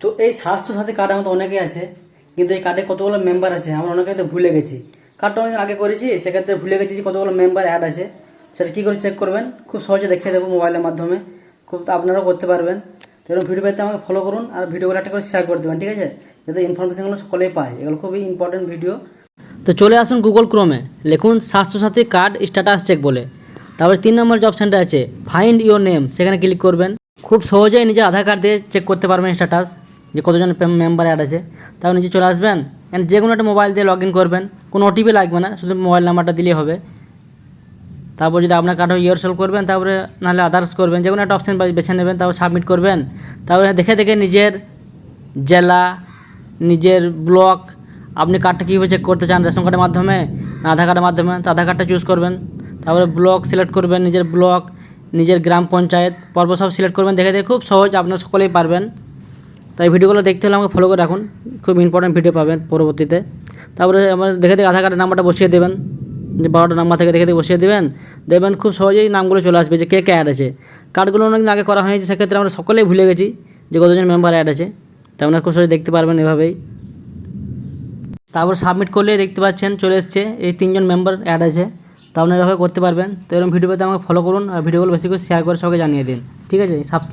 তো এই স্বাস্থ্যসাথী কার্ড আমাদের অনেকেই আছে, কিন্তু এই কার্ডে কতগুলো মেম্বার আছে আমরা অনেকে হয়তো ভুলে গেছি। কার্ডটা অনেকদিন আগে করেছি, সেক্ষেত্রে ভুলে গেছি যে কতগুলো মেম্বার অ্যাড আছে। সেটা কী করে চেক করবেন খুব সহজে দেখিয়ে দেবো মোবাইলের মাধ্যমে, খুব আপনারাও করতে পারবেন। তো এরকম ভিডিও পেতে আমাকে ফলো করুন আর ভিডিওগুলো একটা করে শেয়ার করে দেবেন, ঠিক আছে, যাতে ইনফরমেশনগুলো সকলেই পায়। এগুলো খুবই ইম্পর্টেন্ট ভিডিও। তো চলে আসুন গুগল ক্রোমে, লিখুন স্বাস্থ্যসাথী কার্ড স্ট্যাটাস চেক বলে। তারপরে 3 নম্বর যে অপশানটা আছে ফাইন্ড ইওর নেম, সেখানে ক্লিক করবেন। খুব সহজেই নিজের আধার কার্ড দিয়ে চেক করতে পারবেন স্ট্যাটাস, যে কতজন মেম্বার অ্যাড আছে। তারপর নিচে চলে আসবেন, অ্যান্ড যে কোনো একটা মোবাইল দিয়ে লগ ইন করবেন, কোনো ওটিপি লাগবে না, শুধু মোবাইল নাম্বারটা দিলেই হবে। তারপর যদি আপনার কার্ড ইয়ার সেল করবেন, তারপরে নাহলে আদার্স করবেন, যে কোনো একটা অপশান বেছে নেবেন, তারপর সাবমিট করবেন। তারপরে দেখে দেখে নিজের জেলা, নিজের ব্লক, আপনি কার্ডটা কীভাবে চেক করতে চান, রেশন কার্ডের মাধ্যমে না আধার কার্ডের মাধ্যমে, তো আধার কার্ডটা চুজ করবেন। তারপরে ব্লক সিলেক্ট করবেন, নিজের ব্লক, নিজের গ্রাম পঞ্চায়েত পর্ব সব সিলেক্ট করবেন। দেখে দেখে খুব সহজ, আপনারা সকলেই পারবেন। তাই ভিডিওগুলো দেখতে হলে আমাকে ফলো করে রাখুন, খুব ইম্পর্টেন্ট ভিডিও পাবেন পরবর্তীতে। তারপরে আমার দেখে দেখে আধার কার্ডের নাম্বারটা বসিয়ে দেবেন, যে 12টা নাম্বার থেকে দেখে দেখে বসিয়ে দেবেন। দেখবেন খুব সহজেই নামগুলো চলে আসবে যে কে কে অ্যাড আছে। কার্ডগুলো অনেকদিন আগে করা হয়েছে, সেক্ষেত্রে আমরা সকলেই ভুলে গেছি যে কতজন মেম্বার অ্যাড আছে। তো আপনারা খুব সহজে দেখতে পারবেন এভাবেই। তারপর সাবমিট করলেই দেখতে পাচ্ছেন চলে এসছে এই 3 জন মেম্বার অ্যাড আছে। তো আপনারা এভাবে করতে পারবেন। তো এরকম ভিডিও পেতে আমাকে ফলো করুন আর ভিডিওগুলো বেশি করে শেয়ার করে সবাইকে জানিয়ে দিন, ঠিক আছে। সাবস্ক্রাইব